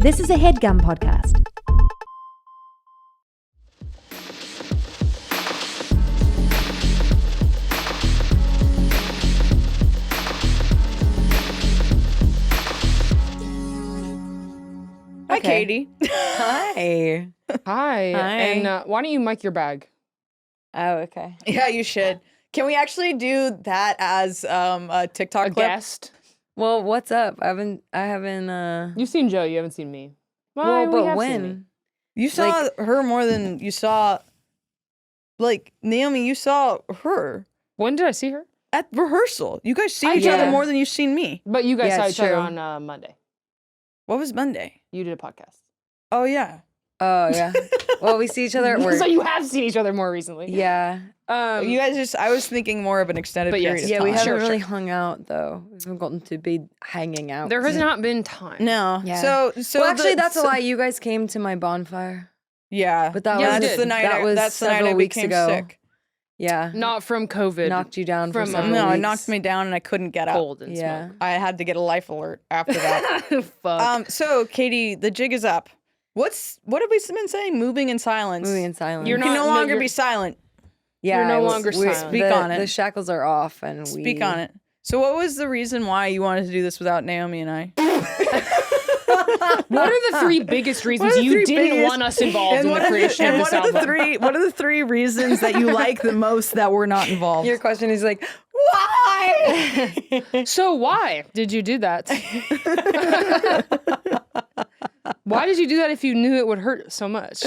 This is a Headgum podcast. Hi, Katie. Hi. Hi. And why don't you mic your bag? Oh, okay. Yeah, you should. Can we actually do that as a TikTok A clip? guest? Well, what's up? I haven't. You've seen Joe. You haven't seen me. Well, we but have seen me. when? You saw her more than you saw, like, Naomi, you saw her When did I see her? at rehearsal. You guys see each Yeah. other more than you've seen me. But you guys Yeah, saw it's each other true. on Monday. What was Monday? You did a podcast. Oh, yeah. Oh, yeah. Well, we see each other at work. So you have seen each other more recently. Yeah. You guys just, I was thinking more of an extended But period yes. of Yeah, time. we haven't Sure, really hung out, though. We haven't gotten to be hanging out. There has not been time. No. Yeah. So Well, actually, that's a lie. You guys came to my bonfire. Yeah. But that Yeah, we was did. the night that was that's the night several I weeks became ago. sick. Yeah. Not from COVID. Knocked you down for From, several No, it weeks. knocked me down and I couldn't get up. cold and Yeah. I had to get a life alert after that. smoke. Fuck. So Katie, the jig is up. What have we been saying? Moving in silence. Moving in silence. You're You can not- no no, longer you're- be silent. Yeah, You're no I was- longer we- silent. Speak the, on it. The shackles are off, and Speak on it. So what was the reason why you wanted to do this without Naomi and I? What are the three biggest reasons What are the you three didn't biggest- want us involved in the creation of this album? What are the three reasons that you like the most that we're not involved? Your question is like, why? So why did you do that? Why did you do that if you knew it would hurt so much?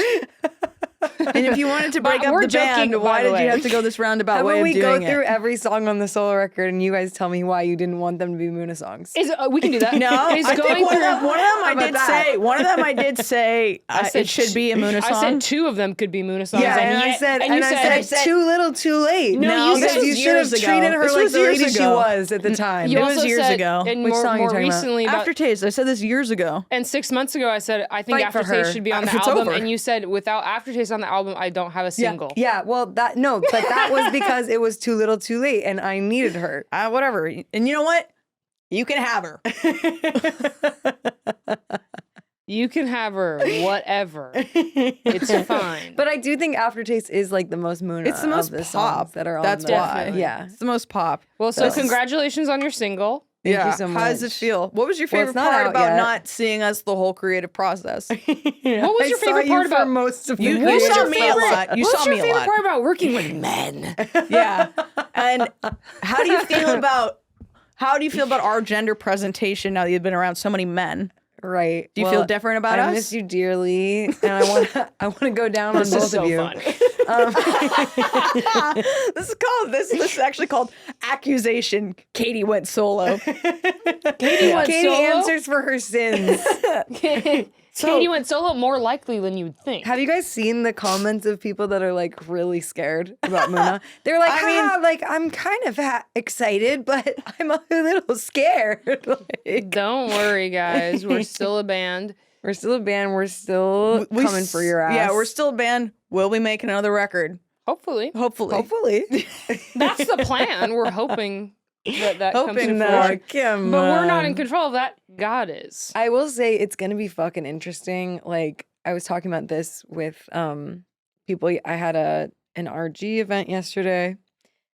And if you wanted to break But up we're the joking, band, by why the did you way. have to go this roundabout How way about of we doing go through it? every song on the solo record, and you guys tell me why you didn't want them to be Muna songs? We can do that. No, Is I think going one of through. them I about did that? say. One of them I did say said it should be a Muna song. I said two of them could be Muna songs. Yeah, and yet- I said, and you I said, too little, too late. No, you because said you should have years ago. treated her This like was the years lady she ago. was at the time. You It was also years said, ago. And Which more, song are you more talking about? recently, about, Aftertaste. I said this years ago. and 6 months ago, I said I think Fight for Aftertaste her. should be on If the it's album, over. and you said without Aftertaste on the album, I don't have a single. Yeah, well, but that was because it was too little, too late, and I needed her. Whatever. And you know what? You can have her. You can have her, whatever. It's fine. But I do think Aftertaste is like the most Muna. It's the most of the pop. songs that are on. That's the, why. Definitely. Yeah. It's the most pop. Well, so So- congratulations on your single. Thank you so How does it much. feel? What was your Well, favorite it's not part out about yet. not seeing us the whole creative process? What was your favorite part about most of You- the you creative saw me a process? lot. You What's saw your me a favorite lot. part about working with men? Yeah. And how do you feel about our gender presentation now that you've been around so many men? Right. Do you feel different about I us? miss you dearly, and I want to go down on This both is so of you. fun. This is actually called Accusation. Katie went solo. Katie went Katie solo. answers for her sins. Katie went solo more likely than you'd think. Have you guys seen the comments of people that are like really scared about Muna? They're like, like I'm kind of excited, but I'm a little scared. Like, Don't worry, guys. We're still a band. we're still a band. We're still coming for your ass. Yeah, we're still a band. Will we make another record? Hopefully. Hopefully. hopefully. That's the plan. We're hoping that comes to Hoping fruition. Come But we're not on. in control of that. God is. I will say it's gonna be fucking interesting. Like I was talking about this with people. I had an RG event yesterday,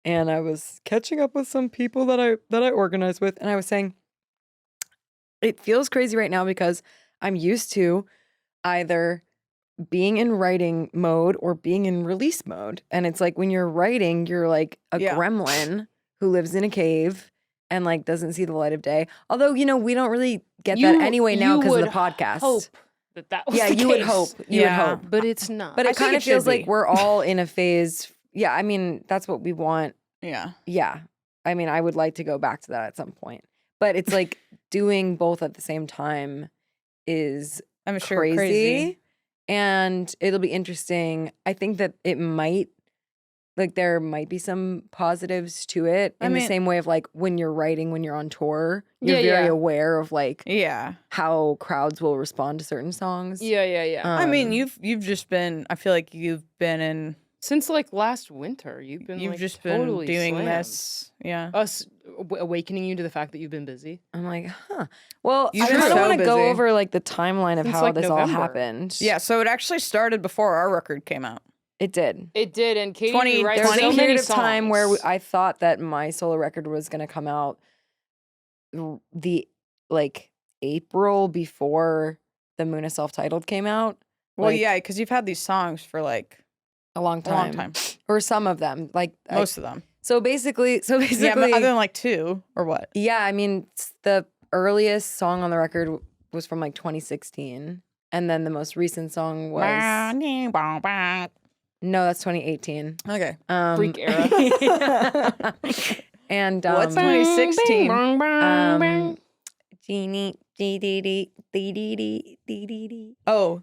and I was catching up with some people that I organized with, and I was saying it feels crazy right now because I'm used to either being in writing mode or being in release mode, and it's like when you're writing, you're like a Yeah. gremlin who lives in a cave and like doesn't see the light of day. Although, we don't really get You- that anyway now you because of the would podcast. Hope that was Yeah, the you would case. hope. You Yeah. would hope. But it's not. But I it think kind it of feels should like be. we're all in a phase. Yeah, I mean, that's what we want. Yeah. Yeah. I mean, I would like to go back to that at some point. But it's like doing both at the same time is I'm sure crazy. And it'll be interesting. I think that it might, like, there might be some positives to it in the mean- same way of like when you're writing, when you're on tour, you're Yeah, very yeah. aware of like Yeah. how crowds will respond to certain songs. yeah. I mean, Um, you've just been. I feel like you've been in Since like last winter, you've You've like, just totally been doing slammed. this. Yeah. Us awakening you to the fact that you've been busy. I'm like, huh. Well, You've I been kind of so want to go busy. over like the timeline of Since, how like, this all November. happened. Yeah, so it actually started before our record came out. It did. It did, and Katie 20 writes There was so a many period of songs. time where I thought that my solo record was going to come out the like April before the Muna self-titled came out. Well, Like, yeah, because you've had these songs for like a long a time. long time. Or some of them, like Most of them. So basically, Yeah, but other than like 2 or what? yeah. I mean, the earliest song on the record was from like 2016, and then the most recent song was no, that's 2018. Okay. Freak era. And What's 2016? Genie, dee-dee-dee. Oh.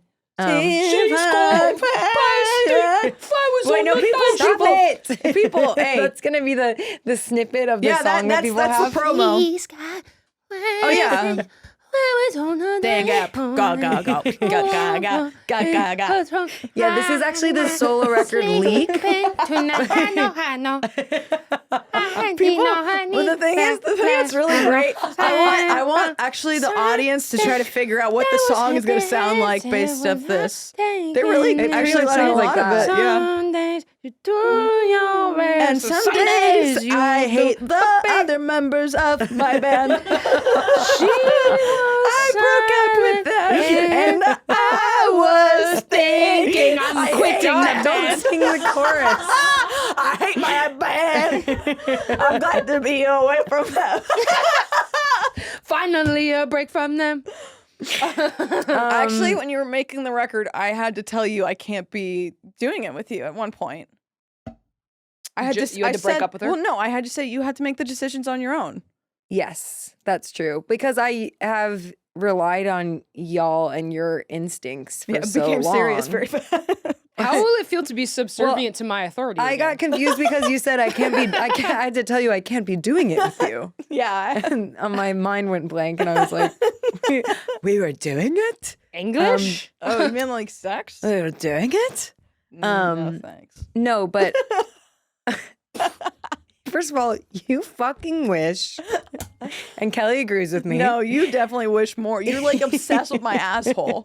Wait, no, people, Stop it. People, hey. That's gonna be the snippet of the Yeah, song that people that's have. the promo. Oh yeah. Dang up. Go, go, go. Go, go, go. Go, go, go. Yeah, this is actually the solo record leak. People, well, the thing that's really great. I want actually the audience to try to figure out what the song is going to sound like based off this. They're really It actually pretty much letting a sounds like lot of it. that. Yeah. You do your best. And some days I hate the other members of my band. I broke up with them, and I was thinking I'm quitting the band. Don't sing the chorus. I hate my band. I'm glad to be away from them. Finally a break from them. Actually, when you were making the record, I had to tell you I can't be doing it with you at one point. I had You had to break up with her? Well, no, I had to say you had to make the decisions on your own. Yes, that's true. Because I have relied on y'all and your instincts for It so became long. serious very fast. How will it feel to be subservient to my authority? I got again? confused because you said I had to tell you I can't be doing it with you. Yeah. And my mind went blank and I was like, we were doing it? English. Oh, you mean like sex? We were doing it? No, thanks. No, but first of all, you fucking wish. And Kelly agrees with me. No, you definitely wish more. You're like obsessed with my asshole.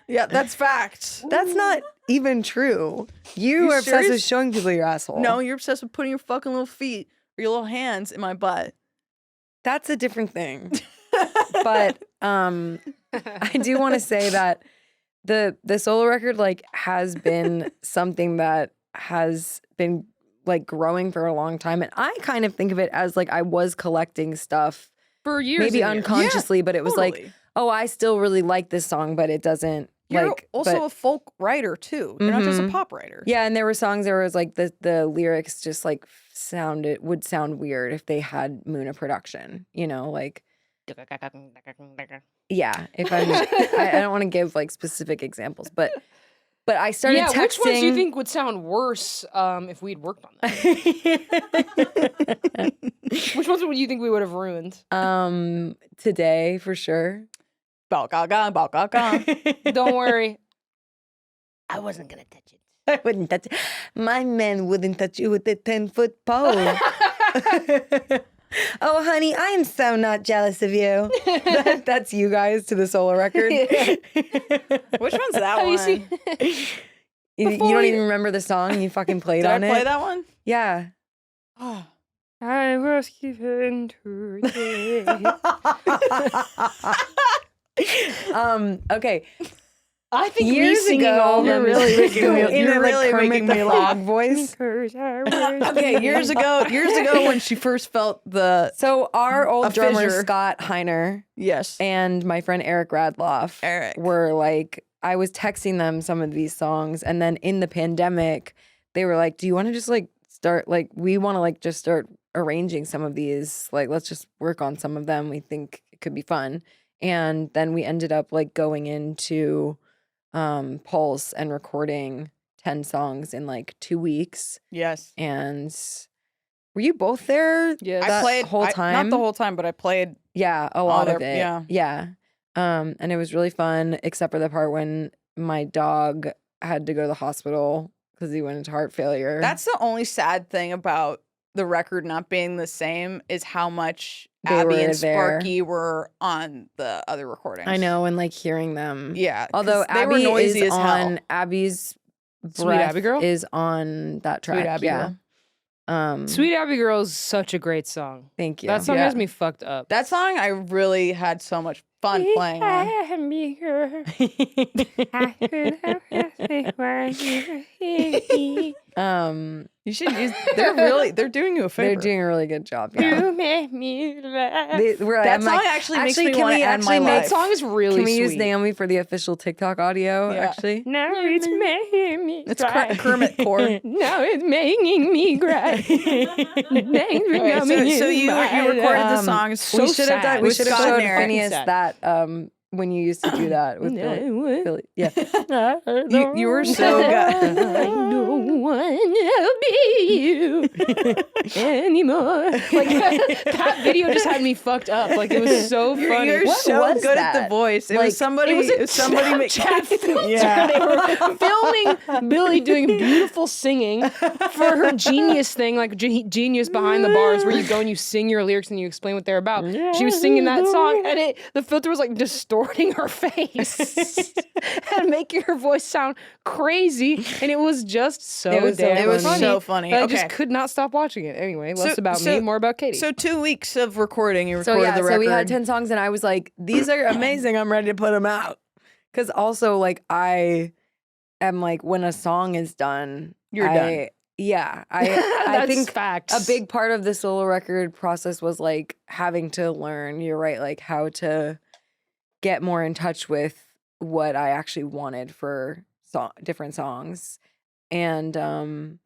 Yeah, that's fact. That's not even true. You are obsessed with serious? showing people your asshole. No, you're obsessed with putting your fucking little feet or your little hands in my butt. That's a different thing. But I do want to say that the solo record like has been something that has been like growing for a long time, and I kind of think of it as like I was collecting stuff For years. maybe and years. unconsciously, but it was like, Totally. oh, I still really like this song, but it doesn't You're like also but- a folk writer too. You're not just a Mhm. pop writer. yeah, and there were songs there was like the lyrics just like would sound weird if they had Muna production, you know, like yeah, if I don't want to give like specific examples, but I started Yeah, texting. which ones do you think would sound worse if we'd worked on them? Which ones would you think we would have ruined? Today for sure. Bow, ga, ga, bow, ga, ga. Don't worry. I wasn't gonna touch it. I wouldn't touch it. My man wouldn't touch you with a 10-foot pole. Oh, honey, I am so not jealous of you. That's you guys to the solo record. Which one's that Have one? you seen? You don't even remember the song? You fucking played Did I on play it? that one? Yeah. Oh. I was given to you. Okay. I think me Years singing ago, all You're them really is making me- in you're a, really like, making Kermit me the laugh. Frog voice. Okay, years ago when she first felt the So our old A drummer fissure. Scott Heiner yes. and my friend Eric Radloff Eric. were like, I was texting them some of these songs, and then in the pandemic, they were like, "Do you want to just like start like we want to like just start arranging some of these? Like, let's just work on some of them. We think it could be fun." And then we ended up like going into Pulse and recording 10 songs in like 2 weeks. Yes. And were you both there? Yes. I that played whole time? Not the whole time, but I played. Yeah, a lot there- of it. yeah. Yeah. And it was really fun, except for the part when my dog had to go to the hospital because he went into heart failure. That's the only sad thing about the record not being the same is how much They Abby were and there. Sparky were on the other recordings. I know, and like hearing them. Yeah. 'cause Although they were Abby noisy is as hell. on Abby's Sweet breath Abby Girl? is on that track. Sweet Abby yeah. Girl. Sweet Abby Girl is such a great song. Thank you. That song Yeah. has me fucked up. That song I really had so much fun playing on. You should use. They're doing you a favor. They're doing a really good job. Yeah. You make me laugh. That song actually makes me want to end my That life. song is really Can we sweet. use Naomi for the official TikTok audio? Yeah. Actually, Now it's making me It's cry. Kermit Core. Now it's making me cry. Thanks for Okay, coming so in you my recorded the life. song. It's so we should have sad. done. We With should have Scott showed and Eric. Phineas Sad. that when you used to do that with Billy. Yeah. You were so good. I don't want to be you anymore. Like that video just had me fucked up. Like it was so funny. You're What so was good at that? the voice. It Like, was somebody. It was a somebody Snapchat filter. Yeah. They were filming Billy doing beautiful singing for her genius thing, like genius behind the bars, where you go and you sing your lyrics and you explain what they're about. She was singing that song, and the filter was like distorting her face and making her voice sound crazy, and it was just so It was so damn It was funny. so funny. But I Okay. just could not stop watching it. Anyway, less So- about so- me, more about Katie. So 2 weeks of recording. You So recorded yeah, the record. so we had 10 songs, and I was like, "These are amazing. I'm ready to put them out." Because also, like, I am like, when a song is done, You're done. Yeah, I That's think facts. a big part of the solo record process was like having to learn. You're right, like how to get more in touch with what I actually wanted for different songs, and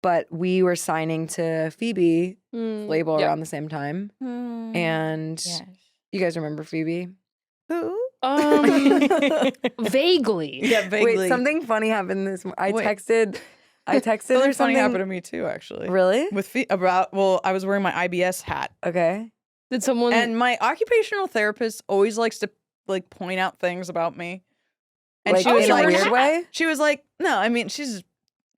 but we were signing to Phoebe label Yep. around the same time, and Yes. you guys remember Phoebe? Who? Vaguely. Yeah, vaguely. Wait, something funny happened this. I Wait. texted her Something something. funny happened to me too, actually. Really? With I was wearing my IBS hat, Okay. Did someone? and my occupational therapist always likes to like point out things about me. And Like she was in a like, weird way. she was like, no, I mean, she's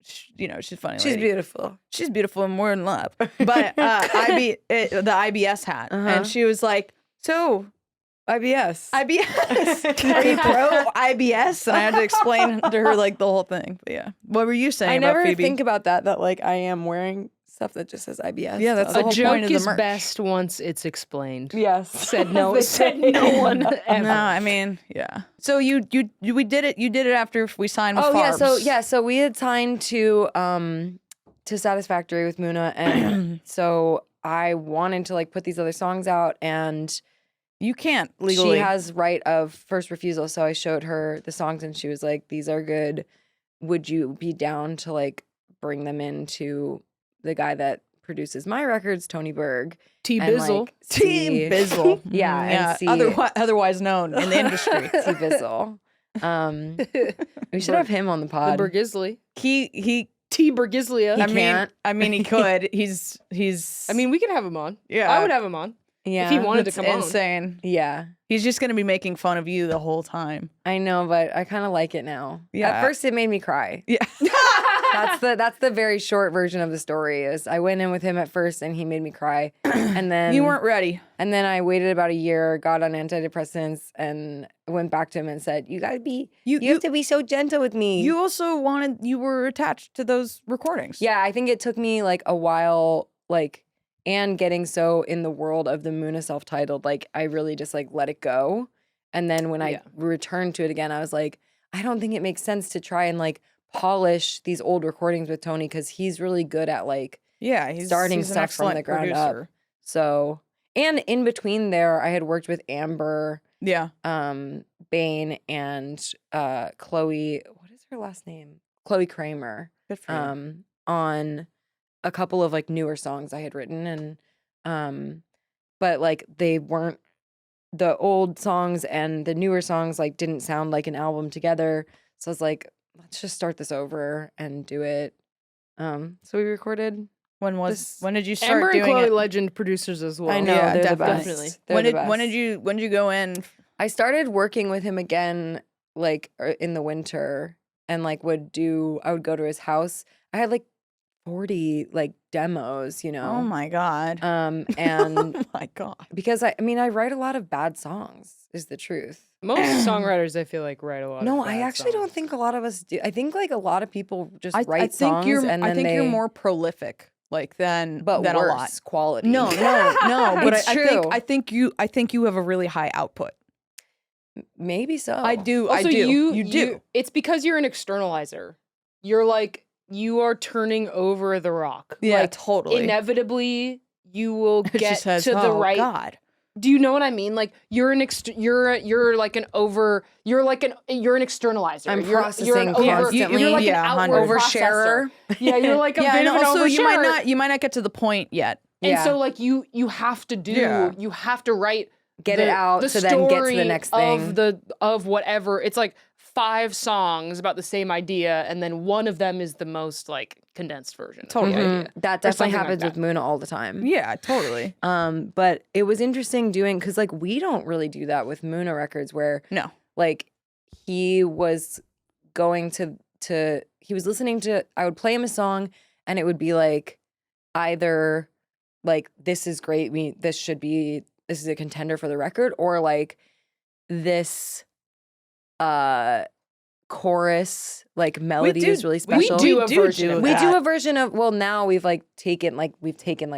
funny. She's lady. beautiful. She's beautiful and we're in love. But the IBS hat, and she was like, so IBS. IBS. Are you pro IBS? And I had to explain to her like the whole thing. But yeah, what were you saying I about never Phoebe? think about that. That like I am wearing stuff that just says IBS. Yeah, that's so. the whole a joke point of the is merch. best once it's explained. Yes. Said no one ever. No, I mean, yeah. So we did it. You did it after we signed with Oh Farbs. so we had signed to Satisfactory with Muna, and so I wanted to like put these other songs out, and You can't legally. she has right of first refusal. So I showed her the songs, and she was like, "These are good. Would you be down to like bring them into the guy that produces my records, Tony Berg, T and, Bizzle. like, Team see- Bizzle. Yeah, and see- otherwise known in the industry. T Bizzle. We should have him on the The pod. Bergisley. He T Bergislia. He I mean, can't. I mean, he could. He's. I mean, we could have him on. Yeah. I would have him on. Yeah, If he wanted to it's come on. insane. Yeah, He's just gonna be making fun of you the whole time. I know, but I kind of like it now. Yeah. At first, it made me cry. Yeah. That's the very short version of the story. Is I went in with him at first, and he made me cry, and then You weren't ready. And then I waited about a year, got on antidepressants, and went back to him and said, "You gotta be, you have to be so gentle with me." You also you were attached to those recordings. Yeah, I think it took me like a while, like, and getting so in the world of the Muna self-titled, like I really just like let it go. And then when I returned to it again, I was like, I don't think it makes sense to try and like polish these old recordings with Tony, because he's really good at like Yeah, starting he's an stuff from the excellent ground up. producer. So, and in between there, I had worked with Amber, Yeah. Bane, and Chloe. What is her last name? Chloe Kramer. Good for you. On a couple of like newer songs I had written, and but like they weren't, the old songs and the newer songs like didn't sound like an album together. So I was like, let's just start this over and do it. So we recorded. When did you start Amber and doing Chloe it? Legend producers as well. I know, Yeah, they're the best. definitely. They're When the did best. you go in? I started working with him again like in the winter, and like I would go to his house. I had like 40 like demos, you know. Oh my God. And Oh my God. because I mean I write a lot of bad songs is the truth. Most songwriters, I feel like, write a lot. No, of bad I actually don't songs. think a lot of us do. I think like a lot of people just I write think songs you're and I then think they you're more prolific like than but than worse a lot. quality. No, but It's I true. think you have a really high output. Maybe so. I do. Also, I do. you do. It's because you're an externalizer. You're like, you are turning over the rock. Yeah, like, totally. Inevitably, you will It get just says, to the oh, right. God. Do you know what I mean? Like, you're an you're like an externalizer. I'm you're an processing constantly. You're like an Yeah, outward oversharer. processor. Yeah, you're like a Yeah, bit and of an also oversharer. you might not get to the point yet. And Yeah. so like you have to do Yeah. you have to write Get it out to then get to the story next thing. of whatever. It's like 5 songs about the same idea, and then one of them is the most like condensed version. Totally. Of the idea. That Or definitely something like happens that. with Muna all the time. Yeah, totally. But it was interesting doing because like we don't really do that with Muna Records where No. like he was going to he was listening to I would play him a song and it would be like either like this is great, this is a contender for the record, or like this chorus like melody is really special. We do a version of We that. do a version of now we've taken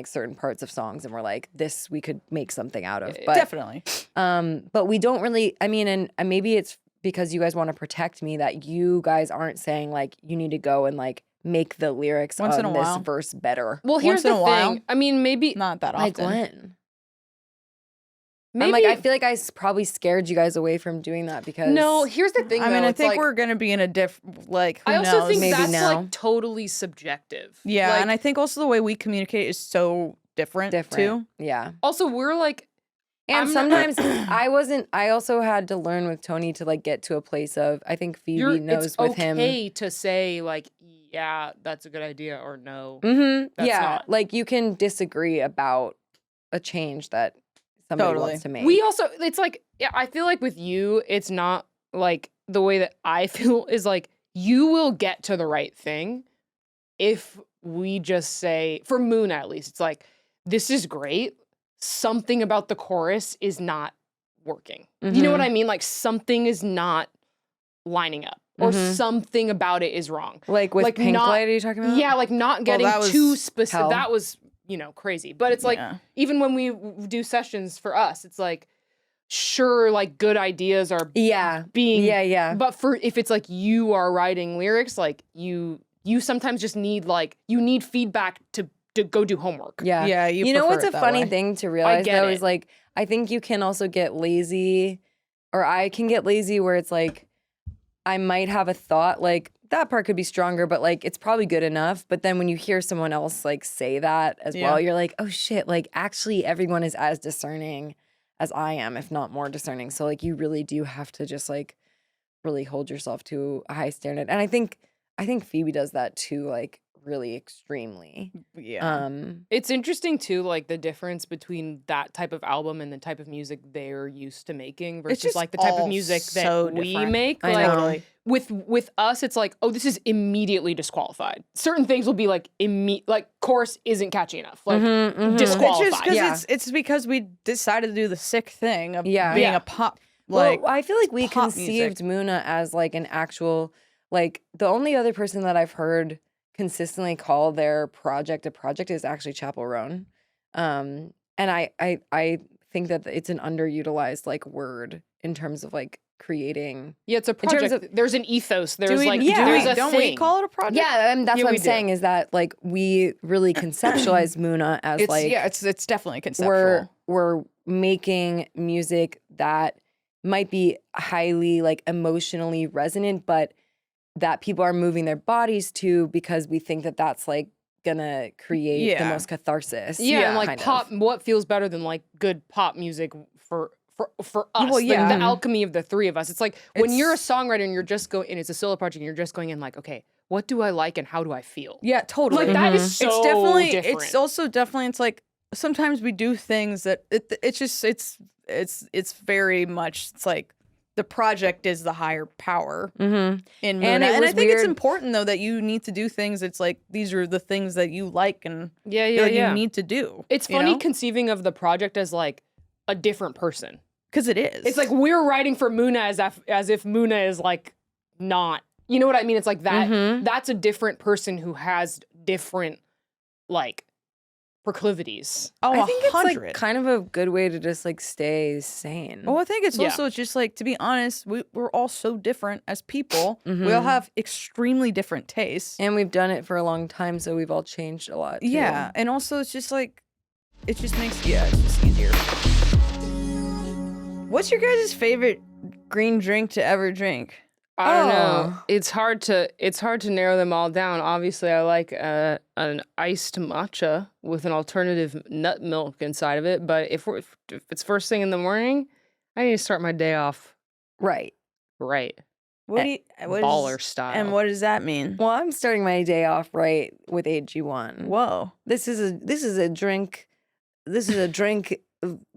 certain parts of songs and we're like this we could make something out of. But Definitely. but we don't really I mean and maybe it's because you guys want to protect me that you guys aren't saying like you need to go and like make the lyrics Once in of a this while. verse better. Well, here's Once in the a while. thing. I mean, maybe Not that Like often. when? maybe I'm like I feel like probably scared you guys away from doing that because no. Here's the thing. I mean, though, I it's think like, we're gonna be in a like. Who I also knows? think Maybe that's now. like totally subjective. Yeah, Like, and I think also the way we communicate is so different too. Yeah. also we're like. And I'm- sometimes I also had to learn with Tony to like get to a place of I think Phoebe knows it's with okay him. to say like, yeah, that's a good idea, or no. Mm-hmm. That's Yeah. not. Like you can disagree about a change that somebody Totally. wants to make. We also, it's like, yeah, I feel like with you, it's not like the way that I feel is like you will get to the right thing if we just say, for Moon at least, it's like, this is great. Something about the chorus is not working. You know what I mean? Like something is not lining up, or something about it is wrong. Like with Pink not- Light, are you talking about? Yeah, like not getting that was too specific. hell. That was, crazy. But it's like, Yeah. even when we do sessions for us, it's like, sure, like good ideas are Yeah. being, Yeah. but if it's like you are writing lyrics, like you sometimes just need you need feedback to go do homework. Yeah. Yeah, you know prefer what's it a that funny way. thing to realize get though it. is like I think you can also get lazy, or I can get lazy where it's like I might have a thought like that part could be stronger, but like it's probably good enough. But then when you hear someone else like say that as Yeah. well, you're like, oh shit, like actually everyone is as discerning as I am, if not more discerning. So like you really do have to just like really hold yourself to a high standard. And I think Phoebe does that too, like really extremely. Yeah. It's interesting too, like the difference between that type of album and the type of music they're used to making versus just like the type of all music that so we different. make. I Like know. with us, it's like, oh, this is immediately disqualified. Certain things will be like like chorus isn't catchy enough. Like disqualified. It's just because Yeah. it's because we decided to do the sick thing of Yeah. being Yeah. a pop like well, I feel like we pop conceived music. Muna as like an actual like the only other person that I've heard consistently call their project a project is actually Chappell Roan. And I think that it's an underutilized like word in terms of like creating. Yeah, it's a In terms project. There's an ethos. There's we, like yeah. there's a don't thing. we call it a project? Yeah, and that's Yeah, what we I'm do. saying is that like we really conceptualize Muna as It's like it's definitely conceptual. we're making music that might be highly like emotionally resonant, but that people are moving their bodies to because we think that that's like gonna create the Yeah. most catharsis. Yeah, and like kind of. pop. What feels better than like good pop music for us? Well, Like, yeah. the alchemy of the three of us. It's like when you're a It's- songwriter and you're just going, and it's a solo project, and you're just going in like, okay, what do I like and how do I feel? Yeah, totally. Like that is so it's definitely different. it's also definitely it's like sometimes we do things that it's just it's very much it's like the project is the higher power in Muna. And And it I was think it's weird- important though that you need to do things. It's like these are the things that you like and Yeah, feel yeah, like yeah. you need to do. It's funny conceiving of the project as like a different person. Because it is. It's like we're writing for Muna as if Muna is like not. You know what I mean? It's like that. That's a different person who has different like proclivities. oh, I think it's 100. like kind of a good way to just like stay sane. Well, I think it's Yeah. also just like, to be honest, we're all so different as people. We all have extremely different tastes. And we've done it for a long time, so we've all changed a lot. Too. Yeah, and also it's just like, it just makes, it's just easier. What's your guys' favorite green drink to ever drink? I don't know. It's hard to narrow them all down. Obviously, I like an iced matcha with an alternative nut milk inside of it. But if it's first thing in the morning, I need to start my day off Right. right, What do you, what baller is, style. and what does that mean? Well, I'm starting my day off right with AG1. Whoa. This is a drink. This is a drink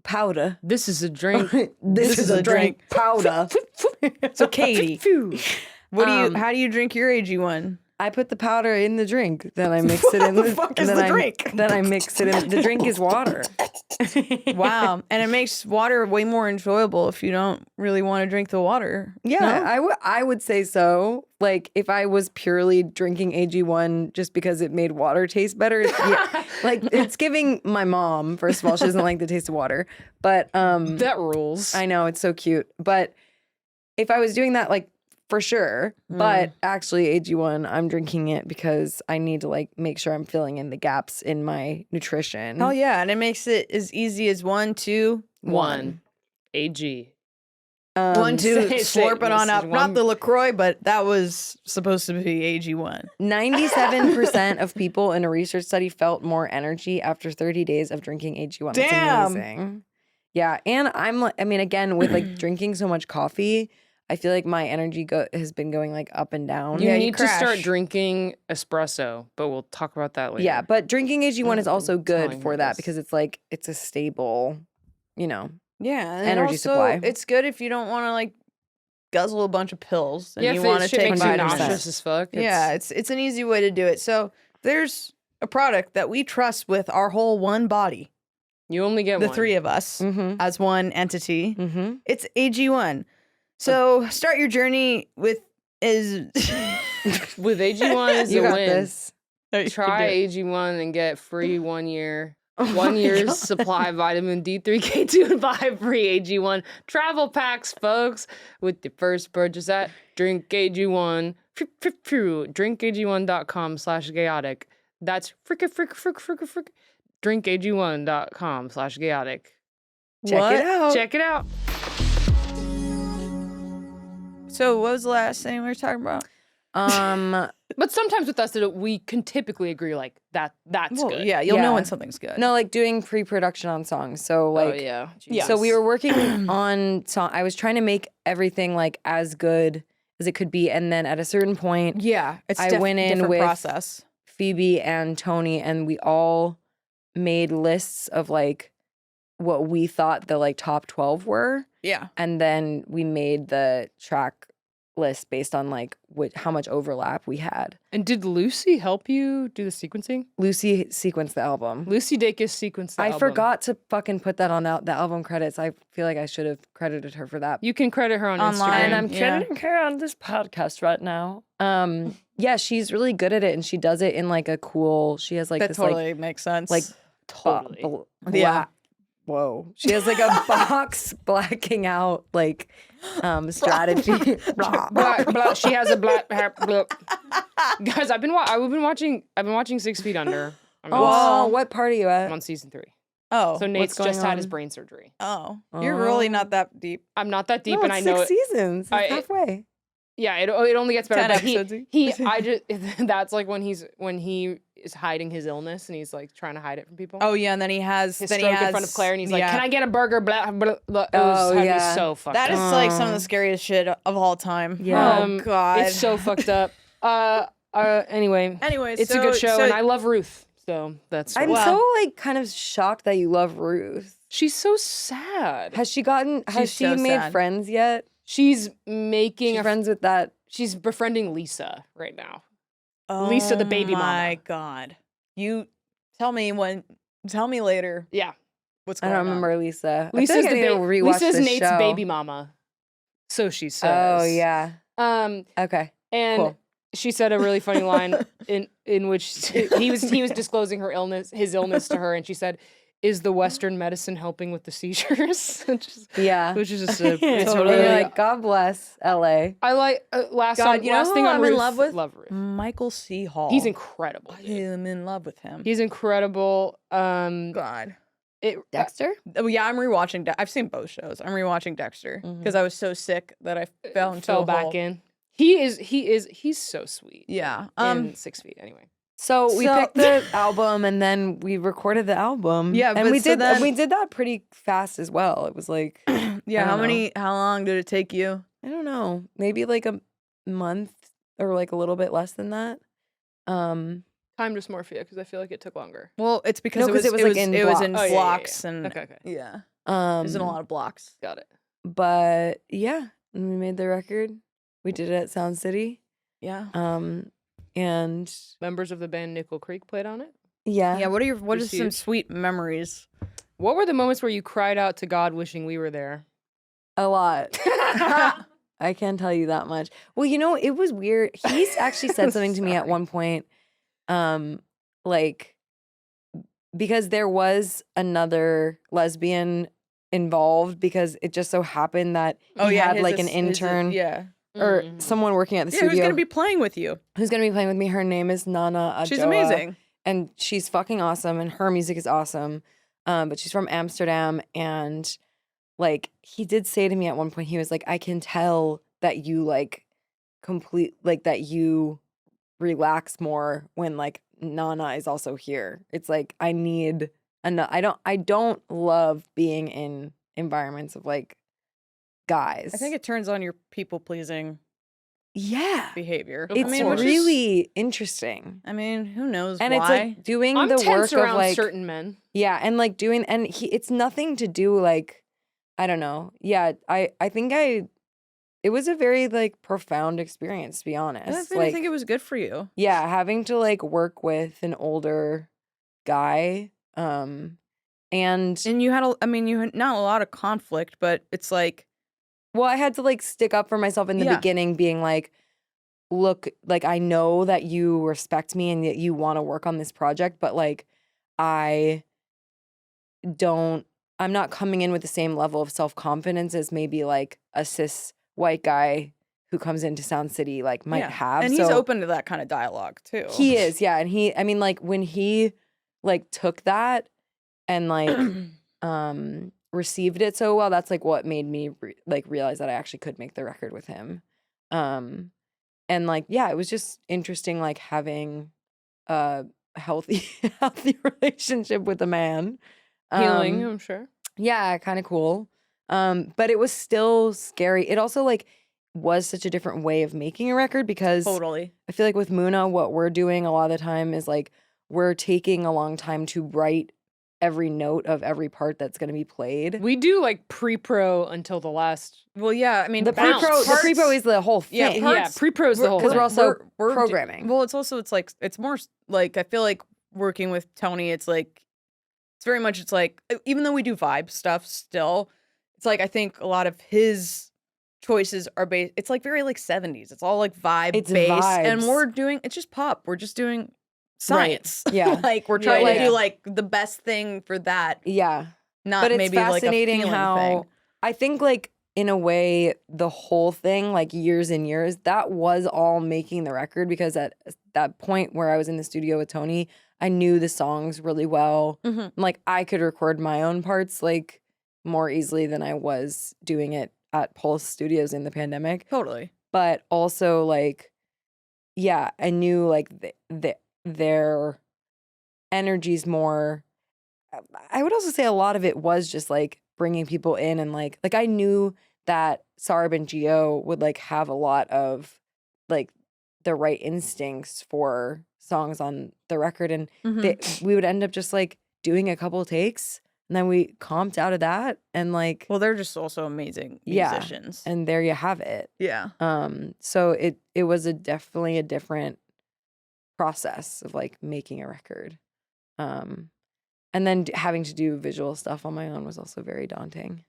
powder. This is a drink. This is a drink powder. So Katie, what do you? How do you drink your AG1? I put the powder in the drink, then I mix it in. What the fuck is then the I, drink? Then I mix it in. The drink is water. Wow, and it makes water way more enjoyable if you don't really want to drink the water. Yeah, I would say so. Like if I was purely drinking AG1 just because it made water taste better, like it's giving my mom. First of all, she doesn't like the taste of water, but That rules. I know it's so cute. But if I was doing that, like for sure, but actually AG1, I'm drinking it because I need to like make sure I'm filling in the gaps in my nutrition. Oh yeah, and it makes it as easy as 1, 2, 1. AG. 1, 2, say slurp it on this up. is Not one- the LaCroix, but that was supposed to be AG1. 97% of people in a research study felt more energy after 30 days of drinking AG1. That's Damn. amazing. Yeah, and again, with like drinking so much coffee, I feel like my energy has been going like up and down. You Yeah, need to crash. start drinking espresso, but we'll talk about that later. Yeah, but drinking AG1 is also good telling for her that this. because it's like it's a stable, Yeah, and Energy also, supply. it's good if you don't want to like guzzle a bunch of pills and Yeah, you if want it to shit take makes you vitamins. nauseous as fuck. Yeah, it's an easy way to do it. So there's a product that we trust with our whole one body, You only get the one. three of us as one entity. Mm-hmm. It's AG1. So start your journey with With AG1 is You a got win. this. Try AG1 and get free 1 year. Oh 1 my year's God. supply of vitamin D3, K2, and 5 free AG1 travel packs, folks, with the first purchase at Drink AG1. drinkag1.com/gayotic. That's frick drinkag1.com/gayotic. Check it out. Check it out. So what was the last thing we were talking about? But sometimes with us, we can typically agree like that's Well, good. yeah, you'll know Yeah. when something's good. No, like doing pre-production on songs. So like, yeah. so we were working on song. I was trying to make everything like as good as it could be, and then at a certain point, Yeah, it's I went in different with process. Phoebe and Tony, and we all made lists of like what we thought the like top 12 were, Yeah. and then we made the track list based on like how much overlap we had. And did Lucy help you do the sequencing? Lucy sequenced the album. Lucy Dacus sequenced the I album. forgot to fucking put that on the album credits. I feel like I should have credited her for that. You can credit her on Online. Instagram. And I'm Yeah. crediting her on this podcast right now. Yeah, she's really good at it, and she does it in like a cool. She has like That this totally makes sense. like Totally. Yeah. Whoa. She has like a box blacking out like strategy. black, black. She has a black hair. Black. Guys, I've been watching 6 Feet Under. I'm Oh, what part are you I'm at? on season 3. oh, So Nate's going just had his on? brain surgery. oh, you're really not that deep. I'm not that deep, No, and I it's know 6 it. seasons. It's I- halfway. Yeah, it only gets better. 10 But episodes. I just that's like when he is hiding his illness and he's like trying to hide it from people. Oh yeah, and then he has his then stroke he has, in front of Claire, and he's like, yeah. "Can I get a burger?" Blah, blah, blah. It Oh, was yeah. so fucked That up. is like some of the scariest shit of all time. Yeah. Oh god. It's so fucked up. Anyway, Anyways, it's a good show, and I love Ruth. So that's I'm Wow. so like kind of shocked that you love Ruth. she's so sad. Has she She's made so sad. friends yet? She's making friends with that. She's befriending Lisa right now. Lisa, the baby mama. Oh my God. You tell me later. Yeah. What's I going on? don't remember Lisa. Lisa's I feel like I need to rewatch Lisa's this Nate's show. baby mama. So she says. Oh yeah. Okay. And Cool. she said a really funny line in which he was disclosing his illness to her, and she said, "Is the Western medicine helping with the seizures?" which is just a it's Totally. really Like, God bless L.A. I like last God, you know last who thing on I'm Ruth, in love with? Love Ruth. Michael C. Hall. He's incredible. I Dude. am in love with him. He's incredible. God. Dexter? Oh yeah, I'm rewatching. I've seen both shows. I'm rewatching Dexter because I was so sick that I fell back in. He's so sweet. Yeah. In 6 feet anyway. So we picked the album and then we recorded the album. Yeah, and but we so did we did that pretty fast as well. It was like yeah. How long did it take you? I don't know, maybe like a month or like a little bit less than that. Time dysmorphia because I feel like it took longer. Well, it's because No, it was in blocks. blocks Yeah. and Okay. yeah. It was in a lot of blocks. Got it. But yeah, and we made the record. We did it at Sound City. Yeah. And Members of the band Nickel Creek played on it. yeah. Yeah. What are Just some huge. sweet memories? What were the moments where you cried out to God wishing we were there? A lot. I can't tell you that much. Well, you know, it was weird. He's actually said something to me at one point, like, because there was another lesbian involved because it just so happened that he had like an intern or someone working at the studio. Who's gonna be playing with you? Who's gonna be playing with me. Her name is Nana Adjoa. She's amazing. And she's fucking awesome and her music is awesome. But she's from Amsterdam and like he did say to me at one point, he was like, I can tell that you like that you relax more when like Nana is also here. It's like I don't love being in environments of like guys. I think it turns on your people pleasing behavior. It's course. really interesting. I mean, who knows And why? it's like doing I'm the tense work around of like certain men. yeah, and like doing and it's nothing to do like I don't know. Yeah, I think it was a very like profound experience to be honest. I think it was good for you. Yeah, having to like work with an older guy and you had you had not a lot of conflict, but it's like well, I had to like stick up for myself in the beginning being like look, like I know that you respect me and that you want to work on this project, but like I'm not coming in with the same level of self-confidence as maybe like a cis white guy who comes into Sound City like might have. And he's open to that kind of dialogue too. He is, yeah. And like when he like took that and like received it so well, that's like what made me realize that I actually could make the record with him. And like yeah, it was just interesting like having a healthy relationship with a man. Healing, I'm sure. Yeah, kind of cool. But it was still scary. It also like was such a different way of making a record because Totally. I feel like with Muna, what we're doing a lot of the time is like we're taking a long time to write every note of every part that's going to be played. We do like pre-pro until the last. Well, yeah, I mean, The pre-pro is the whole thing. Yeah, pre-pro is the whole because thing. we're also we're programming. Well, it's more like I feel like working with Tony, it's like it's very much it's like even though we do vibe stuff still, it's like I think a lot of his choices are based. It's like very like 70s. It's all like vibe It's based, vibes. and we're doing it's just pop. We're just doing science. Right. Yeah. like we're trying to Yeah. do like the best thing for that. Yeah. Not But it's maybe like a fascinating feeling how thing. I think like in a way the whole thing like years and years that was all making the record because at that point where I was in the studio with Tony, I knew the songs really well. Mm-hmm. Like I could record my own parts like more easily than I was doing it at Pulse Studios in the pandemic. Totally. But also like yeah, I knew like their energy's more. I would also say a lot of it was just like bringing people in and like I knew that Sarb and Gio would like have a lot of like the right instincts for songs on the record and we would end up just like doing a couple takes And then we comped out of that, and like, Well, they're just also amazing Yeah. musicians. and there you have it. Yeah. So it was definitely a different process of like making a record. And then having to do visual stuff on my own was also very daunting.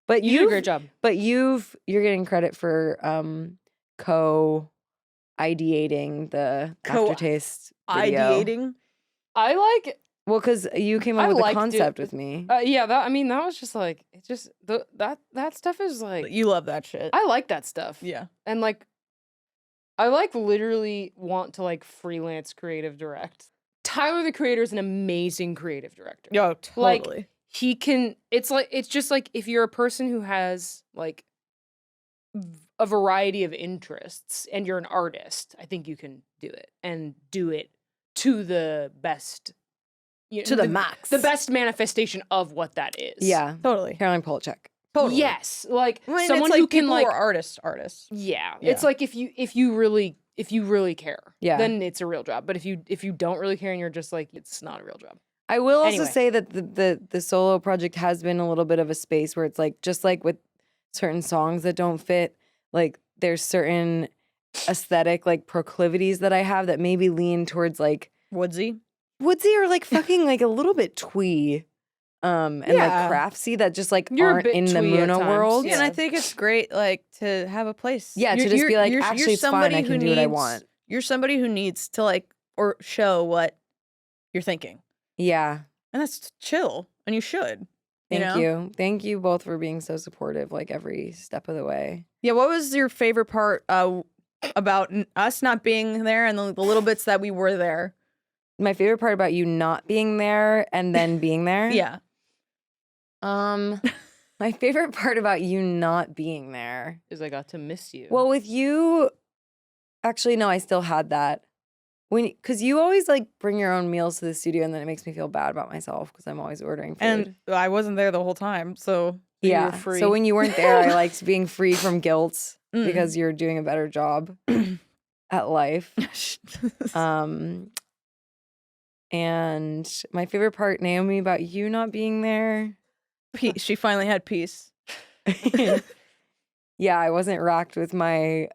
But You did a great job. But you're getting credit for co-ideating the aftertaste video. Ideating. I like. Well, because you came up I with the liked it. concept with me. Yeah, that was just like it. Just that stuff is like You love that shit. I like that stuff. Yeah. And like, I like literally want to like freelance creative direct. Tyler the Creator is an amazing creative director. Yo, totally. Like he can. It's just like if you're a person who has like a variety of interests and you're an artist, I think you can do it and do it to the best. To the max. The best manifestation of what that is. Yeah. Totally. Caroline Polachek. Totally. Yes, like I mean, someone it's like who can people like who are artists. Yeah. Yeah. It's like if you really care, Yeah. then it's a real job. But if you don't really care and you're just like, it's not a real job. I will also Anyway. say that the solo project has been a little bit of a space where it's like, just like with certain songs that don't fit, like there's certain aesthetic like proclivities that I have that maybe lean towards like Woodsy. or like fucking like a little bit twee. And Yeah. like craftsy that just like You're a aren't bit in the twee at Muna times, world. Yeah, and I think it's great, like, to have a place. Yeah, to just be like, actually, it's fun. somebody I who can do what I needs- want. You're somebody who needs to like or show what you're thinking, Yeah. and that's chill, and you should. Thank you. Thank you both for being so supportive, like every step of the way. Yeah. What was your favorite part about us not being there, and the little bits that we were there? My favorite part about you not being there and then being there. Yeah. My favorite part about you not being there. Is I got to miss you. Well, with you, actually, no, I still had that. Because you always like bring your own meals to the studio, and then it makes me feel bad about myself because I'm always ordering food. And I wasn't there the whole time, so you yeah, were free. so when you weren't there, I liked being free from guilt Mm. because you're doing a better job at life. And my favorite part, Naomi, about you not being there. peace. She finally had peace. Yeah, I wasn't racked with my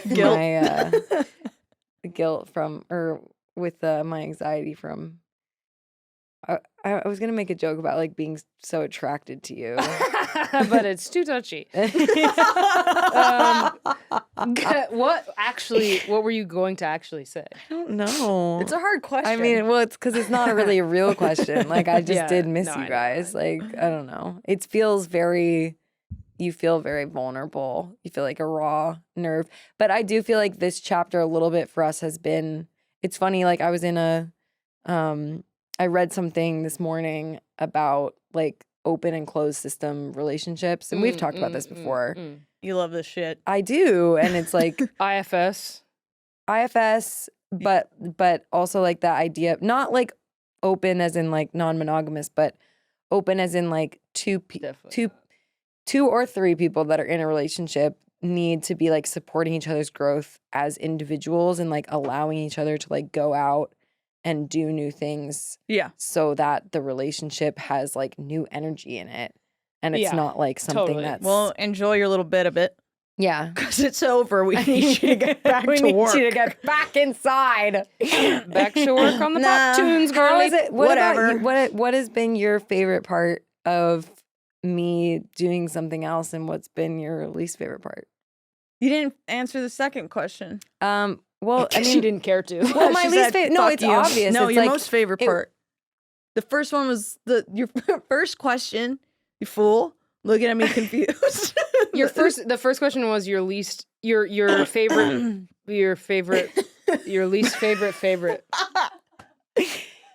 Guilt. my guilt from, or with my anxiety from. I was gonna make a joke about like being so attracted to you. But it's too touchy. What were you going to actually say? I don't know. It's a hard question. I mean, well, it's because it's not really a real question. Like, I just Yeah, did miss no, I you know. guys. Like, I don't know. It feels very, you feel very vulnerable. You feel like a raw nerve. But I do feel like this chapter a little bit for us has been, it's funny, like I was in I read something this morning about like open and closed system relationships. And we've talked about this before. you love this shit. I do. And it's like IFS. but also like that idea of not like open as in like non-monogamous, but open as in like two or three people that are in a relationship need to be like supporting each other's growth as individuals and like allowing each other to like go out and do new things. Yeah. So that the relationship has like new energy in it. And it's Yeah, not like something totally. that's Well, enjoy your little bit of it. yeah. Because it's over. We need you to get back We to need work. you to get back inside. Back to work on the Nah. pop tunes, How girl. is it? What Whatever. About you? What has been your favorite part of me doing something else, and what's been your least favorite part? You didn't answer the second question. Well, I She mean, didn't care to. well, my She least said, favorite. No, "Fuck it's you." obvious. No, it's your like, most favorite part. The first one was your first question. You fool! Looking at me confused. The first question was your least your favorite your least favorite.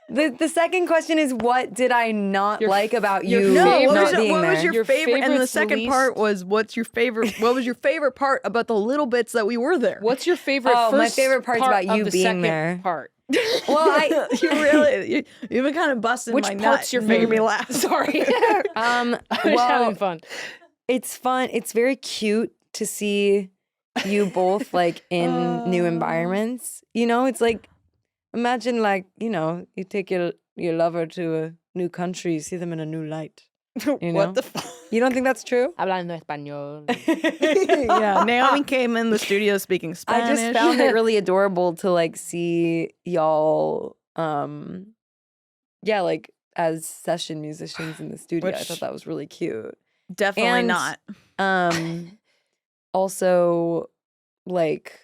The second question is, what did I not Your like about your you No, favorite- not what being was there? your Your favorite? And the favorite's second part least- was what's your favorite? What was your favorite part about the little bits that we were there? What's your favorite? Oh, my first favorite part's part about of you the being second there. Part. Well, you've been kind of busting Which my part's nut, your making me favorite? laugh. Sorry. I was well, having fun. it's fun. It's very cute to see you both like in new environments. You know, it's like, imagine like, you know, you take your lover to a new country, you see them in a new light. You know? What the fuck? You don't think that's true? Hablando español. Yeah, Naomi came in the studio speaking Spanish. I just found it really adorable to like see y'all like as session musicians in the studio. I Which- thought that was really cute. Definitely And- not. Also like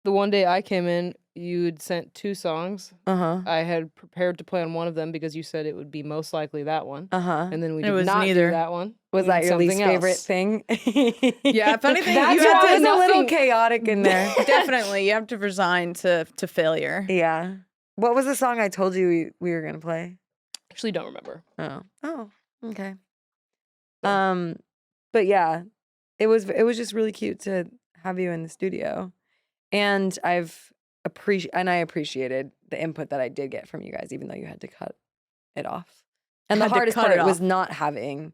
The one day I came in, you'd sent 2 songs. uh-huh. I had prepared to play on one of them because you said it would be most likely that one. Uh-huh. And then we It did was not neither. do that one. Was We that did your least something favorite else. thing? Yeah, if anything, That's you had why to it was a little nothing- chaotic in there. definitely you have to resign to failure. Yeah. What was the song I told you we were gonna play? Actually, don't remember. Oh, okay. But yeah, it was just really cute to have you in the studio, and I appreciated the input that I did get from you guys, even though you had to cut it off. And the Had to hardest cut part it was off. not having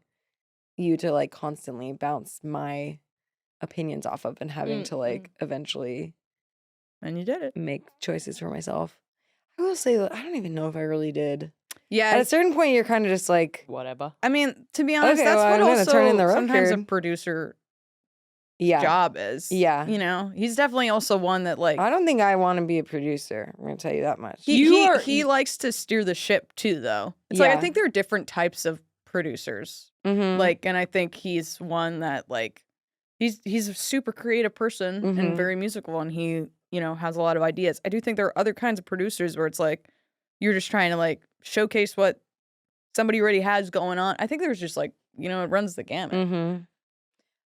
you to like constantly bounce my opinions off of and having to like eventually And you did it. make choices for myself. I will say that I don't even know if I really did. Yeah, At a certain point, you're kind of just like, Whatever. I mean, to be honest, Okay, that's well, what I'm gonna also turn in the sometimes a record. producer yeah. job is. Yeah. You know, he's definitely also one that like I don't think I want to be a producer. I'm gonna tell you that much. he likes to steer the ship too, though. It's like I Yeah. think there are different types of producers. Mhm. Like, and I think he's one that like he's a super creative person Mhm. and very musical, and he has a lot of ideas. I do think there are other kinds of producers where it's like you're just trying to like showcase what somebody already has going on. I think there's just like it runs the gamut. Mm-hmm.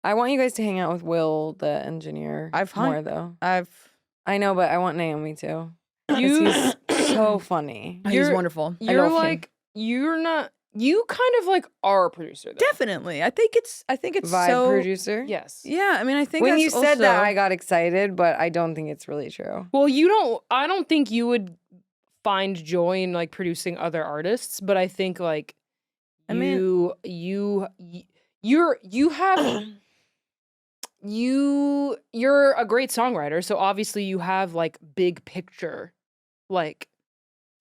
I want you guys to hang out with Will, the engineer, I've hung- more though. I I know, but I want Naomi too. 'Cause You- he's so funny. he's You're- wonderful. You're love him. like, you're not, you kind of like are a producer, though. Definitely, I think it's Vibe so producer. Yes. Yeah, I mean, I think When that's you said that, also- I got excited, but I don't think it's really true. Well, I don't think you would find joy in like producing other artists, but I think like I mean- you're a great songwriter, so obviously you have like big picture like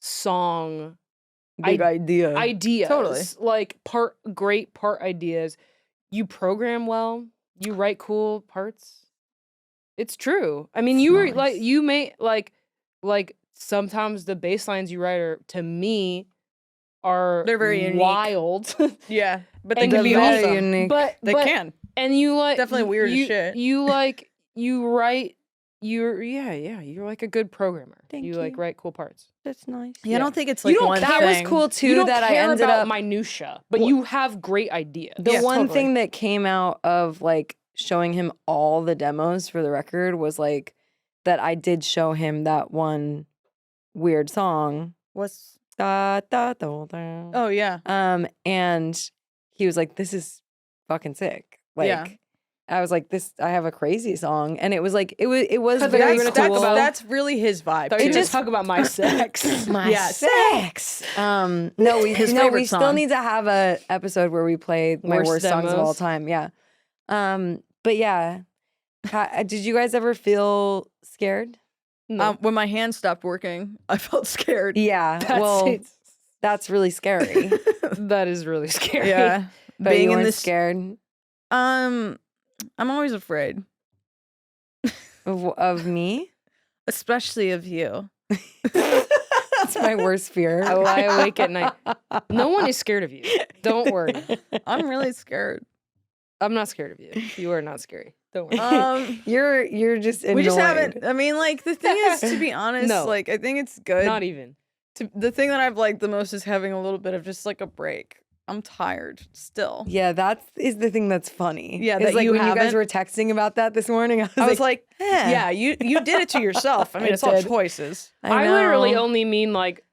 song Big idea. ideas. Totally. Like great part ideas. You program well, you write cool parts. It's true. I mean, you were like Nice. you may like sometimes the bass lines you write are to me are They're very unique. wild. yeah, but they And can be very awesome. unique. but They but- can. and you like Definitely weird as you, shit. You like you write you're like a good programmer. Thank you like you. write cool parts. That's nice. Yeah, I don't think it's You like don't one That thing. was cool You too. don't That I care ended about up. minutia, but Well- you have great ideas. The Yeah, one totally. thing that came out of like showing him all the demos for the record was like that I did show him that one weird song. What's Da, da, da, da. oh yeah, And he was like, "This is fucking sick." Like, Yeah. I was like, "This, I have a crazy song," and it was like, it was I thought you were very gonna cool. talk about- that's really his vibe. Thought you too. were just- gonna talk about my sex. My Yeah, sex. No, we His no, favorite we still song. need to have a episode where we play my Worst worst songs of all demos. time. Yeah. But yeah, did you guys ever feel scared? No. When my hand stopped working, I felt scared. Yeah. That's well, it. that's really scary. That is really scary. yeah, But being you in weren't this. scared I'm always afraid, of me. especially of you. That's my worst fear. I lie awake at night. No one is scared of you. Don't worry. I'm really scared. I'm not scared of you. You are not scary. Don't worry. You're just annoyed. We just haven't. I mean, like the thing is, to be honest, No. like I think it's good. Not even. The thing that I've liked the most is having a little bit of just like a break. I'm tired still. Yeah, that is the thing that's funny. Yeah, it's that like you when you guys haven't. were texting about that this morning. I was like, eh. yeah, you did it to yourself. I mean, I it's all did. choices. I literally know. only mean like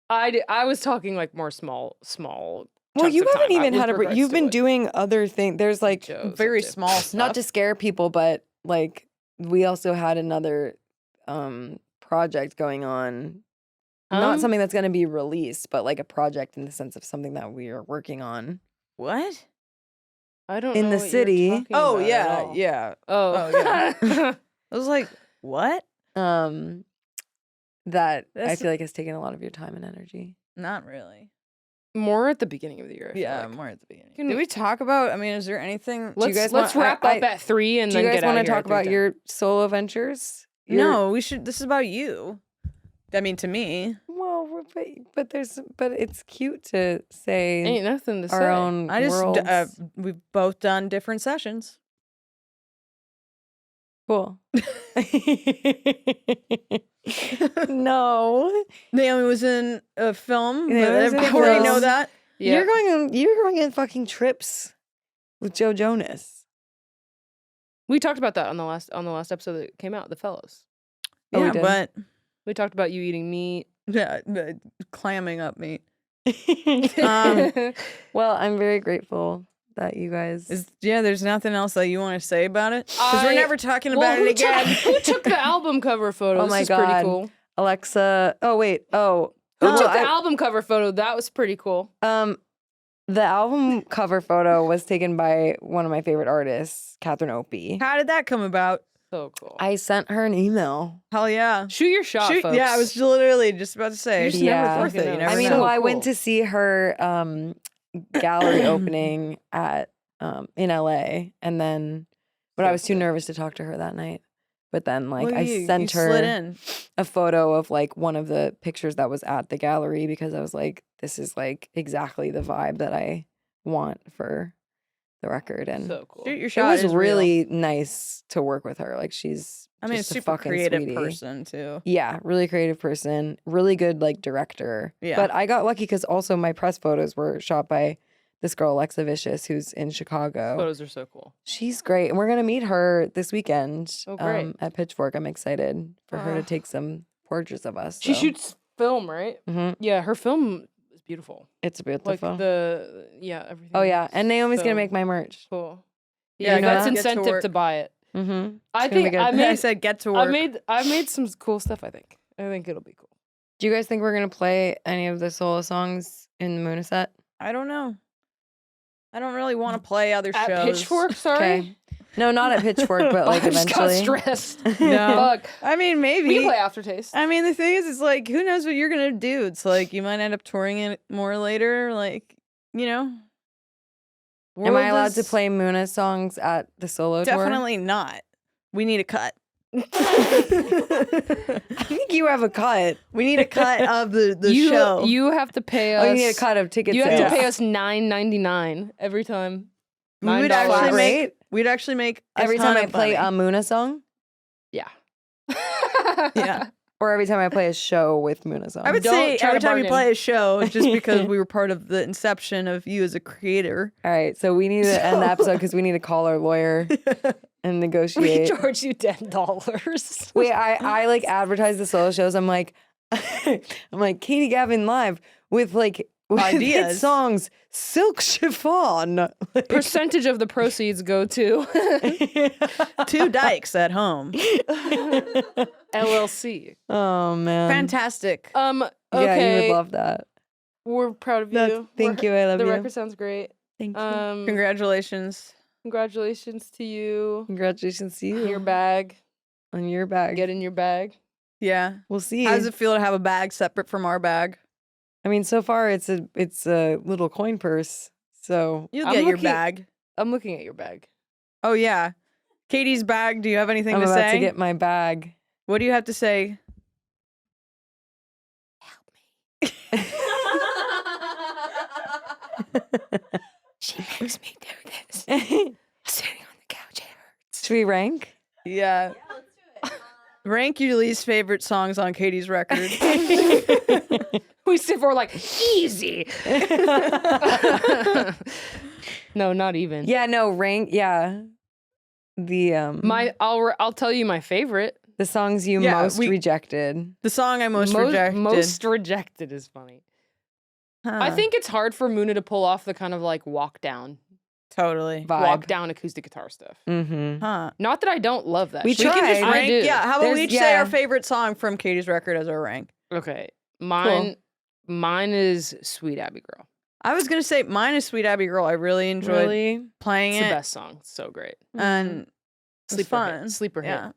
I was talking like more small. Well, chunks you of haven't time, even with had a break. regards You've to, been like, doing other things. There's like shows Very and shit. small stuff. not to scare people, but like we also had another project going on. Not something that's going to be released, but like a project in the sense of something that we are working on. What? I don't in know the what you're city. talking Oh about at yeah, all. yeah. Oh, Oh, yeah. I was like, what? That I That's- feel like has taken a lot of your time and energy. Not really. More at the beginning of the year. I feel Yeah, like. more at the beginning. Can- Did we talk about? I mean, is there anything? Let's wrap up at 3 and Do you then guys get out want of to here talk at about 3:10. your solo ventures? No, we should. This is about you. I mean, to me, Well, but it's cute to say Ain't nothing to our say. own I just worlds. we've both done different sessions. Cool. No, Naomi was in a film. Naomi But was in a people already know film. that. Yeah. you're going on fucking trips with Joe Jonas. We talked about that on the last episode that came out, The Fellows. Oh, we Yeah, did? but We talked about you eating meat. yeah, clamming up meat. Well, I'm very grateful that you guys. There's nothing else that you want to say about it because we're I- never talking Well, about it again. Who took the album cover photo? Oh This my is pretty God. cool. Alexa. Oh wait. Oh. Who well, took the album cover photo? That was pretty cool. The album cover photo was taken by one of my favorite artists, Catherine Opie. How did that come about? So cool. I sent her an email. Hell yeah. Shoot your shot, folks. Yeah, I was literally just about to say. You just Yeah. never Worth it. fucking You know. never I mean, know. well, I cool. went to see her gallery opening at in LA, and then, but I was too nervous to talk to her that night. But then, like, Look at I you. sent You slid her in. a photo of like one of the pictures that was at the gallery because I was like, this is like exactly the vibe that I want for the record, and So cool. Shoot your it shot. was is real. really nice to work with her. Like, she's I mean, a just a super fucking creative sweetie. person too. Yeah, really creative person, really good like director. Yeah. But I got lucky because also my press photos were shot by this girl Alexa Vicious, who's in Chicago. Photos are so cool. She's great, and we're gonna meet her this weekend Oh, great. at Pitchfork. I'm excited for her to Ah. take some portraits of us. She shoots film, right? Hmm. Yeah, her film is beautiful. It's Like beautiful. everything. Oh yeah, is and Naomi's so gonna make my merch. cool. Yeah, Yeah, you know that's that? Get to incentive work. to buy it. Mm-hmm. I gonna be think good. I I made said get to work. I made some cool stuff. I think it'll be cool. Do you guys think we're gonna play any of the solo songs in the Moonaset? I don't know. I don't really want to play other At shows. Pitchfork, sorry. Okay. No, not at Pitchfork, but like I just eventually. got stressed. No. Fuck. I mean, maybe. We can play Aftertaste. I mean, the thing is, it's like, who knows what you're gonna do? It's like you might end up touring it more later. Like, you know. Am I World allowed to is- play Moona songs at the solo tour? Definitely not. We need a cut. I think you have a cut. We need a cut of the you show. you have to pay us. Oh, you need a cut of ticket You have sales. to pay us $9.99 every time. we would $9. actually Flat make. rate? We'd actually make a Every time ton I of play money. a Moona song, Yeah. Yeah. or every time I play a show with Moona song. I would Don't say try every to time you bargain. play a show, it's just because we were part of the inception of you as a creator. All right, so we need to end the episode because we need to call our lawyer and We negotiate. charge you $10. Wait, I like advertise the solo shows. I'm like, Katie Gavin live with like with hit Ideas. songs, Silk Chiffon. Percentage of the proceeds go to Two dykes at home. LLC. Oh man, Fantastic. Yeah, Okay. you would love that. We're proud of you. Thank you, I love The you. record sounds great. Thank you. Congratulations. Congratulations to you. Congratulations to you Your bag. on your bag. Get in your bag. Yeah. We'll see. How does it feel to have a bag separate from our bag? I mean, so far it's a little coin purse. So You'll I'm get your looking- bag. I'm looking at your bag. Oh yeah. Katie's bag. Do you have anything I'm to about say? to get my bag. What do you have to say? She makes me do this. Sitting on the couch, it hurts. Should we rank? Yeah. Rank your least favorite songs on Katie's record. We sit for like easy. No, not even. Yeah, no, rank. Yeah, the I'll tell you my favorite. the songs you Yeah, most rejected. The song I most rejected. Most rejected is funny. I Huh. think it's hard for Moona to pull off the kind of like walk down totally. walk down acoustic guitar stuff. Mm-hmm. Huh. Not that I don't love that. We shit. tried. can just I rank. do. Yeah. How about we There's- each say yeah. our favorite song from Katie's record as our rank? Okay. Mine is Sweet Abby Girl. I was gonna say mine is Sweet Abby Girl. I really enjoyed Really? playing It's the it, best song. It's so great. and it's Sleeper fun. hit. Sleeper hit. Yeah.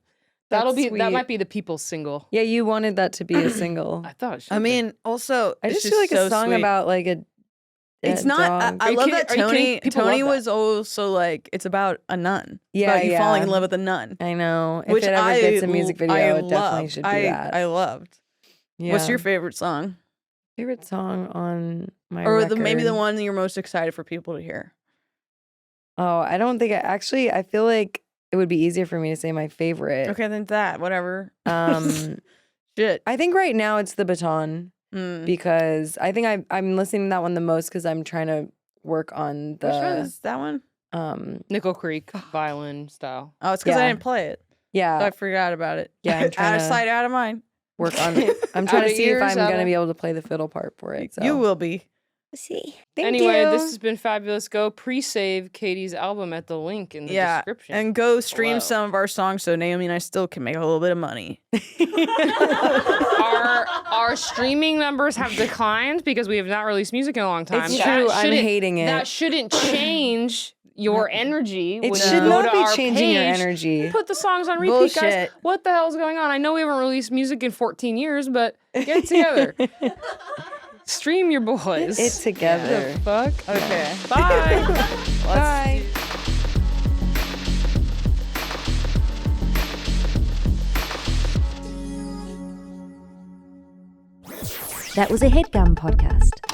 That'll That's be that sweet. might be the people's single. Yeah, you wanted that to be a single. I thought it should I be. mean, also, I it's just feel like so a song sweet. about like a It's not. I love that Are you kidding? Tony. People Tony love that. was also like, it's about a nun. It's Yeah, about you yeah. falling in love with a nun. I know. If Which it ever I gets a music video, I it definitely should do that. I loved. Yeah. What's your favorite song, favorite song on my or record? maybe the one that you're most excited for people to hear? Oh, I don't think I feel like it would be easier for me to say my favorite. Okay, then that whatever. Shit. I think right now it's The Baton Mm. because I think I'm listening to that one the most because I'm trying to work on Which one the is that one? Nickel Creek violin style. Oh, it's because I Yeah. didn't play it. So yeah I forgot about it. Yeah, I'm trying out of to- sight, out of mind. work on it. I'm trying Out to of see if ears, I'm out gonna of- be able to play the fiddle part for it. So You will be. see. Thank Anyway, you. this has been fabulous. Go pre-save Katie's album at the link in the Yeah, description. and go stream Hello. some of our songs so Naomi and I still can make a little bit of money. Our streaming numbers have declined because we have not released music in a long time. It's That true. I'm shouldn't- hating it. That shouldn't change your energy. It when should you go not to be our changing your page. energy. Put the songs on repeat, guys. Bullshit. What the hell's going on? I know we haven't released music in 14 years, but get together. Stream your boys. It together. The fuck? Okay. Bye. Bye. That was a Headgum podcast.